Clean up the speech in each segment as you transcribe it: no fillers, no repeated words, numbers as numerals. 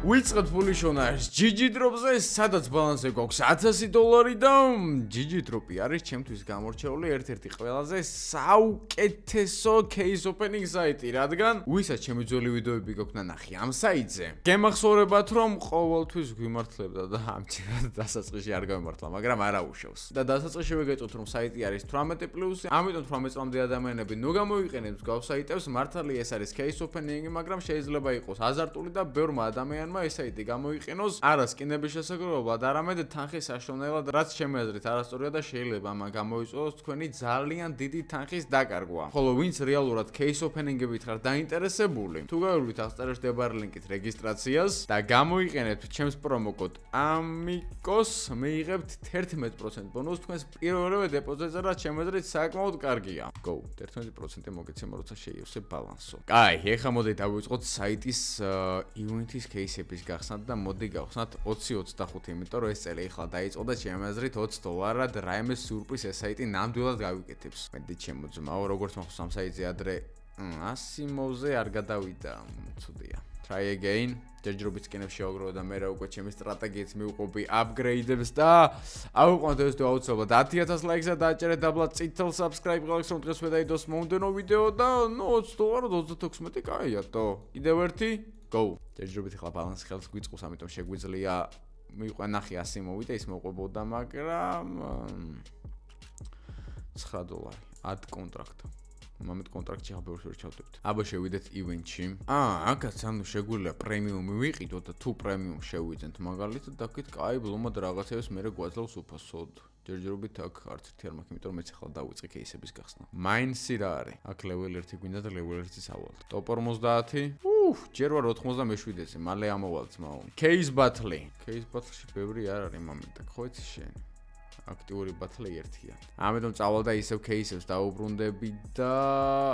ვიწყოთ ფულიშონა GG დროპზე, სადაც ბალანსი გვაქვს $1000 და GG დროპი არის ჩემთვის გამორჩეული ერთ-ერთი ყველაზე საუკეთესო case opening საიტი, რადგან ვისაც ჩემი ძველი ვიდეოები გქონდა ნახი ამ საიტზე. გემახსოვრებათ რომ ყოველთვის გვიმართლებდა და ამჯერად დასაწყისში არ გამართლა, მაგრამ არა უშავს. და დასაწყისში ვეგეწოთ რომ საიტი არის 18+, ამიტომ 18 წლამდე ადამიანები ნუ გამოიყენებს მსგავს საიტებს, მართალია ეს არის case opening, მაგრამ შეიძლება იყოს აზარტული და ბევრმა ადამიანმა ეს საიტი გამოიყენოს არა სკინების შესაძლებლად, არამედ თანხის საშონელად, რაც ჩემი აზრით არასწორია და შეიძლება ამან გამოიწვიოს თქვენი ძალიან დიდი თანხის დაკარგვა. ხოლო ვინც რეალურად case opening-ებით ხარ დაინტერესებული, თუ გაივლით აღწერაში ლინკით რეგისტრაციას და გამოიყენებთ ჩემს პრომოკოდ AMIKOS, მიიღებთ 11% ბონუს თქვენს პირველივე დეპოზიტზე, რაც ჩემი აზრით საკმაოდ კარგია. Go, 11% მოგეცემა, როცა შეიავსებ ბალანსო. კაი, ეხლა მოდი დავიწყოთ საიტის event-ის case-ების გახსნათ და მოდი გავხსნათ 20-25, იმიტომ რომ ეს წელი ეხლა დაიწყო და ჩემი აზრით $20-ად რაიმე სურპრიზ ეს საიტი ნამდვილად გავიკეთებს. მედი ჩემო ძმაო, როგორც მახსოვს ამ საიტზე ადრე 100-ზე არ გადავიდა, ცუდია. Try again. ჯერჯერობით სკინებს შევაგროვე და მე რა უკვე ჩემი სტრატეგიით მივყვები upgrade-ებს და ავიყვანოთ ეს ვიდეო აუცილებლად 10000 ლაიქს და დააჭერეთ დაბლა წითელ subscribe გალექს რომ დღესვე დაიდოს მომდენო ვიდეო და $20-ად 36 კაია თო. კიდევ ერთი go. ჯერჯერობით ახლა ბალანსი ხელს გვიწყოს, ამიტომ შეგვიძლია მიყვან ნახი 100 მოვიდა, ის მოყვებოდა, მაგრამ $9 add contract. მომენტ კონტრაქტი ხაბერს ვერ ჩავდებთ. აბა შევიდეთ ივენტში. აქაც ანუ შეგვიძლია პრემიუმი ვიყიდოთ და თუ პრემიუმ შევიძენთ მაგალითად, დაგით კაი ბლომად რაღაცებს მე გვაძლევს უფასოდ. ჯერჯერობით აქ არც ერთი არ მაქვს, იმიტომ რომ მეც ახლა დავიწყე кейსების გახსნა. მაინსი რა არის? აქ level 1 გვინდა და level 1-ს ავალთ. Top 50. ჯერ ვარ 97-ზე, მალე ამოვალ ძმაო. Case battle. Case battle-ში ბევრი არ არის მომენტი, ხო იცი შენ? აქტიური ბათლი ერთია. ამიტომ წავალ და ისევ кейსებს დაუბრუნდები და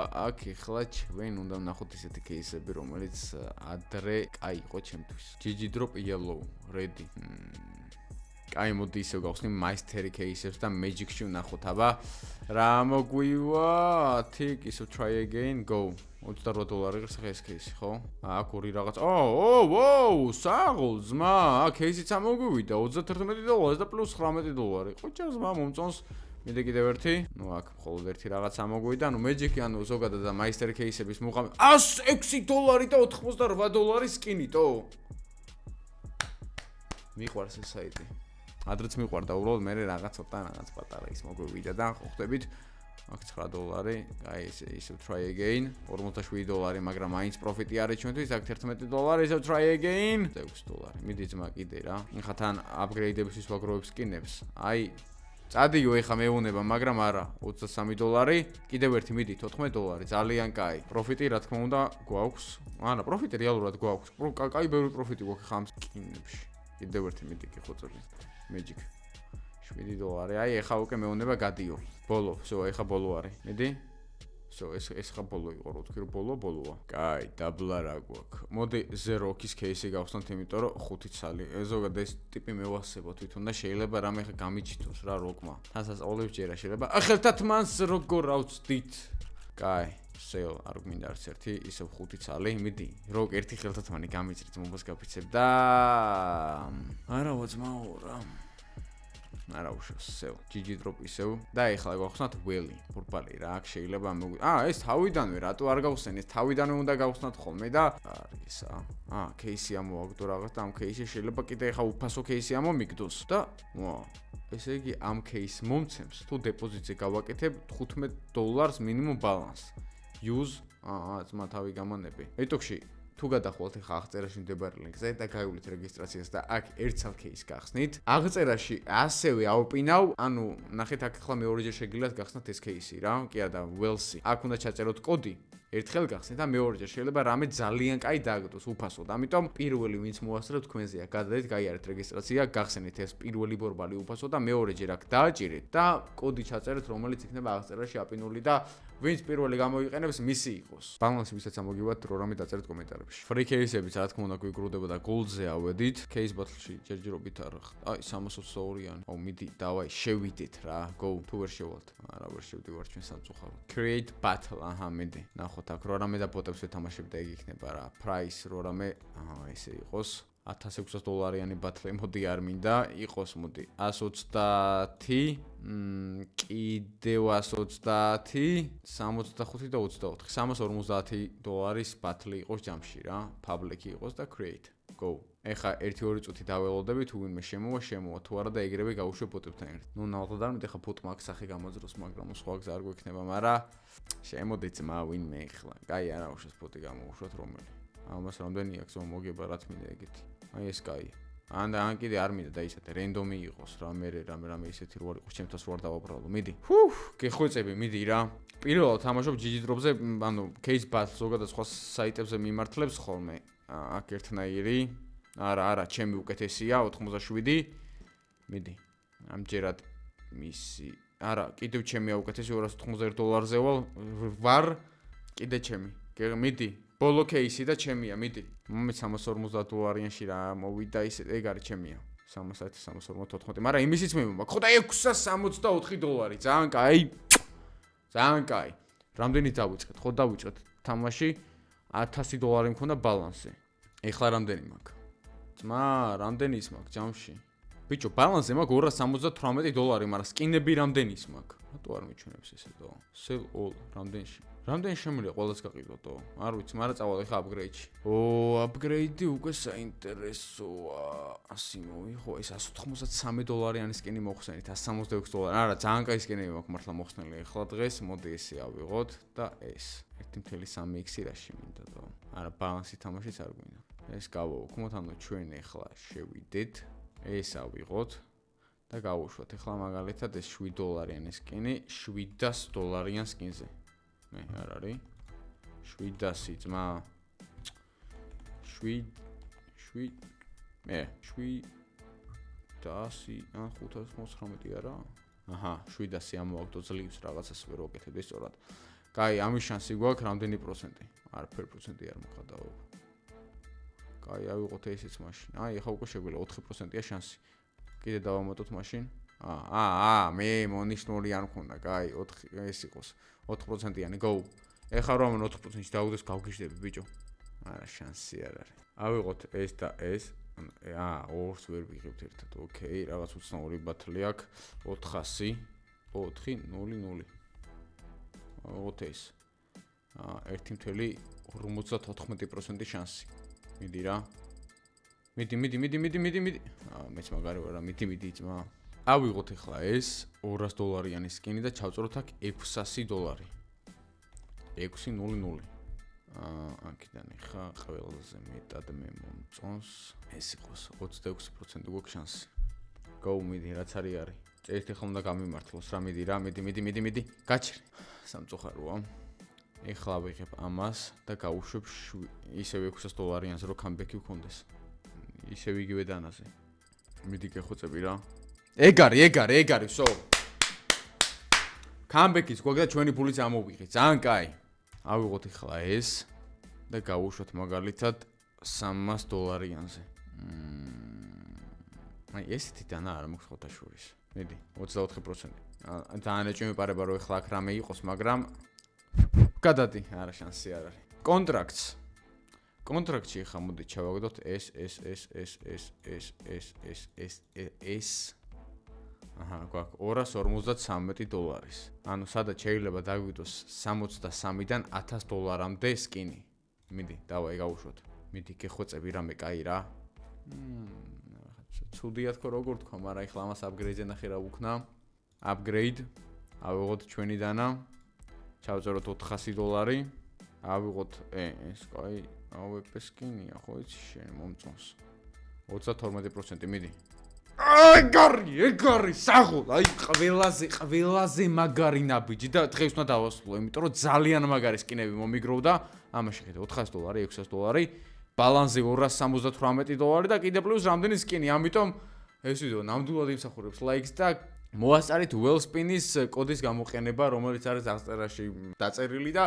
აქ ეხლა ჩვენ უნდა ვნახოთ ისეთი кейსები, რომელიც ადრე კაი იყო ჩემთვის. GG drop yellow, ready. კაი მოდი ისევ გავხსნი mastery кейსებს და magic-ში ვნახოთ, აბა რა მოგვივა? თიკ ისევ try again, go. $28 ღირს ეს кейსი, ხო? აქ ორი რაღაც. საღოლ ძმა, აქ кейსიც ამოგვივიდა $31 და პლუს $19. ყოჩა ძმა მომწონს. მიდე კიდევ ერთი. ნუ აქ მხოლოდ ერთი რაღაც ამოგვივიდა, ანუ magic-ი ანუ ზოგადად და master кейსების მუღამი $106 და $88 სკინიტო. მიყვარს ეს საიტი. ადრეც მიყვარდა, უბრალოდ მე რაღაც ცოტა რაღაც პატარა ის მოგვივიდა და ხვდებით აქ $9, აი ისევ try again, $47, მაგრამ მაინც პროფიტი არის ჩვენთვის, აქ $11, ისევ try again, $6. მიდი ძმა კიდე რა. ეხლა თან upgrade-ებისთვის ვაგროვებ სკინებს. აი წადიო ეხლა მეუნება, მაგრამ არა, $23, კიდევ ერთი მიდი $14, ძალიან კაი. პროფიტი რა თქმა უნდა გვაქვს. არა, პროფიტი რეალურად გვაქვს. კაი ბევრი პროფიტი გვაქვს ხამ სკინებში. კიდევ ერთი მიდი კი ხოწოლი. Magic. $7. აი ეხა უკვე მეუნება გადიო. ბოლო, всё, ეხა ბოლო არის. მიდი. всё, ეს ხა ბოლო იყო, რო თქვი რომ ბოლოა. კაი, დაბლა რა გვაქვს. მოდი 0-ის кейსი გავხსნათ, იმიტომ რომ 5 ცალი. ზოგადად ეს ტიპი მევასებო თვითონ და შეიძლება რამე ხა გამიჩითოს რა როკმა. თანასწორლებს ჯერა შეიძლება. ახელთათ მანს როგორ ავწდით. კაი. სეო არ გვინდა არც ერთი, ისევ 5 ცალი, მიდი. როგ ერთი ხელთათმანი გამიჭრით მომბას გაფიცებ და არა ვაძმაო რა. არა უშავს, სეო. GG drop ისევ და ეხლა გავხსნათ ველი, პურპალი რა, აქ შეიძლება ეს თავიდანვე რატო არ გავხსენ, ეს თავიდანვე უნდა გავხსნათ ხოლმე და არისა. кейსი ამოვაგდო რაღაც და ამ кейსში შეიძლება კიდე ეხლა უფასო кейსი ამომიგდოს და ესე იგი ამ кейს მომცემს თუ დეპოზიტზე გავაკეთებ $15 მინიმუმ ბალანს. Use ძმა თავი გამონები. ეტოქში თუ გადახვალთ ახლა აღწერაში მდებარე ლინკზე და გაივლით რეგისტრაციას და აქ ერთსალ кейს გახსნით. აღწერაში ასევე ავპინავ, ანუ ნახეთ აქ ახლა მეორეჯერ შეგიძლიათ გახსნათ ეს кейსი რა. კი არა და Welsi. აქ უნდა ჩაწეროთ კოდი. ერთხელ გახსნით და მეორეჯერ შეიძლება რამე ძალიან კაი დააგდოს უფასოდ. ამიტომ პირველი ვინც მოასწრებთ თქვენზეა, გადადეთ, გაიარეთ რეგისტრაცია, გახსენით ეს პირველი ბორბალი უფასოდ და მეორეჯერ აქ დააჭირეთ და კოდი ჩაწერეთ, რომელიც იქნება აღწერაში აპინული და ვინც პირველი გამოიყენებს, მისი იყოს. ბალანსი ვისაც ამოგივათ, რო რამე დაწერეთ კომენტარებში. Free case-ებიც რა თქმა უნდა გვიგროვდება და gold-ზე ავედით. Case battle-ში ჯერჯერობით არ. აი 322-იანი. მიდი, დავაი, შევიდეთ რა. Go, თუ ვერ შევალთ. არა, ვერ შევდივარ ჩვენ სამწუხაროდ. Create battle, მიდი. ნახოთ აქ რო რამე და ბოტებს ვეთამაშებ და ეგ იქნება რა. Price რო რამე, ესე იყოს. $1600 ბათლი მოდი არ მინდა იყოს მოდი 130 კიდევ 130 65 და 24 $350 ბათლი იყოს ჯამში რა public იყოს და create go ეხა 1-2 წუთი დაველოდები თუ ვინმე შემოვა თუ არა და ეგრევე გავუშვებ ბოტებთან ერთად ნუ ნახოთ არ მე ხა ბოტმა აქ სახე გამოძროს მაგრამ სხვა გზა არ გვექნება მაგრამ შემოდი ძმა ვინმე ეხლა კაი არა უშავს ბოტი გამოვუშვათ რომელი ამას რამდენი აქვს მოგება რა თქმა უნდა ეგეთი აი ეს კაი ან კიდე არ მინდა დაისათე რენდომი იყოს რამე ისეთი რო არ იყოს ჩემთვას რო არ დავაბრალო მიდი გეხვეწები მიდი რა პირველად თამაშობ GG-დროპზე ანუ case battle ზოგადად სხვა საიტებზე მიმართლებს ხოლმე აქ ერთნაირი არა ჩემი უკეთესია 87 მიდი ამჯერად მისი არა კიდევ ჩემია უკეთესი $291-ზე ვარ კიდე ჩემი მიდი ბოლო кейსი და ჩემია მიდი მომი $350-იანში რა მოვიდა ისე ეგ არის ჩემია 350-354 მაგრამ იმისიც მე მაქვს ხო და $664 ძალიან კაი რამდენი დავიწყეთ ხო დავიწყეთ თამაში $1000 მქონდა ბალანსი ეხლა რამდენი მაქვს ძმა რამდენი ის მაქვს ჯამში ბიჭო ბალანსზე მაქვს $278 მაგრამ სკინები რამდენი ის მაქვს რატო არ მიჩვენებს ესე დო sell all რამდენი შემიძლია ყველას გაყიდვათო არ ვიცი მაგრამ წავალ ეხა upgrade-ში upgrade-ი უკვე საინტერესოა ასე მოვიხო ეს $193 სკინი მოხსენით $166 არა ძალიან კაი სკინები მაქვს მართლა მოხსნელი ეხლა დღეს მოდი ესე ავიღოთ და ეს 1.3x რაში მინდა დო არა ბალანსი თამაშიც არ გვინდა ეს გავაუქმოთ ანუ ჩვენ ეხლა შევიდეთ ეს ავიღოთ და გავუშვათ ეხლა მაგალითად ეს $7 სკინი $700 სკინზე მე არ არის 700 ძმა 7 მე 700 ან 519 არა აჰა 700 ამოვაგდო ძლივს რაღაცას ვერ ვაკეთებ ეს სწორად კაი ამის შანსი გვაქვს რამდენი პროცენტი არაფერი პროცენტი არ მოხდაო კაი ავიღოთ ესეც მაშინ აი ეხა უკვე შეგვიძლია 4%-ია შანსი კიდე დავამატოთ მაშინ მე მონიშნული არ მქონდა კაი 4 ეს იყოს 4%-იანი go ეხლა რომ 4%-ში დავუდეს გავგიჟდები ბიჭო არა შანსი არ არის ავიღოთ ეს და ეს ორს ვერ ვიღებთ ერთად ოკეი რაღაც უცნაური ბათლი აქვს 400 400 ავიღოთ ეს 1.54% შანსი მიდი რა მიდი მეც მაგარი ვარ რა მიდი ძმა ავიღოთ ეხლა ეს $200-იანი სკინი და ჩავწეროთ აქ $600 600 აქედან ეხა ყველაზე მეტად მე მომწონს ეს იყოს 26% გვაქვს შანსი go მიდი რაც არის ერთ ეხლა უნდა გამიმართლოს რა მიდი გაჩერე სამწუხაროა ეხლა ვიღებ ამას და გავუშვებ ისევ $600-იანს რომ comeback-ი ვქონდეს ისევ იგივე დანაზე მიდი გეხვეწები რა ეგ არის ვსო comeback-ის გვაქვს და ჩვენი ფულიც ამოვიღეთ ძალიან კაი ავიღოთ ეხლა ეს და გავუშვათ მაგალითად $300-იანზე აი ესეთი დანა არ მაქვს ხოთა შორის მიდი 24% ძალიან ეჭვმე პარება რომ ეხლა აქ რამე იყოს მაგრამ გადადი არა შანსი არ არის კონტრაქტში ხა მოდი ჩავაგდოთ ეს აჰა გვაქვს $253 ანუ სადაც შეიძლება დაგვიდოს 63-დან $1000-მდე სკინი მიდი დავაი გავუშვოთ მიდი გეხვეწები რამე კაი რა ცუდია თქო როგორ თქვა მაგრამ ეხლა ამას upgrade-ზე ნახე რა ვუქნა upgrade ავიღოთ ჩვენი დანა ჩავწეროთ $400 ავიღოთ ეს კაი AWP სკინია ხო იცი შენ მომწონს 32% მიდი ეგ არის საღოლ აი ყველაზე მაგარი ნაბიჯი და დღეს უნდა დავასრულო იმიტომ რომ ძალიან მაგარი სკინები მომიგროვდა ამაში ხედა $400 $600 ბალანსზე $278 და კიდე პლუს რამდენი სკინი ამიტომ ეს ვიდეო ნამდვილად იმსახურებს ლაიქს და მოასწარით Wellspin-ის კოდის გამოყენება რომელიც არის აღწერაში დაწერილი და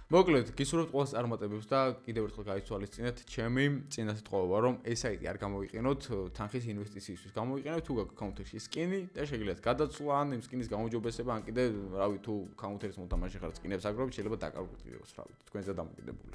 მოკლედ გისურვებთ ყველას წარმატებებს და კიდევ ერთხელ გაიცვალისწინეთ ჩემი წინასწყვეტობა რომ ეს საიტი არ გამოვიყენოთ თანხის ინვესტიციისთვის გამოვიყენოთ თუ გაქვთ counter-ში სკინი და შეგიძლიათ გადაცვლა ან იმ სკინის გამოჯობესება ან კიდე რავი თუ counter-ის მოთამაშე ხართ სკინებს აგროვებთ შეიძლება დაკარგოთ ვიდეოს რავი თქვენზე დამოკიდებული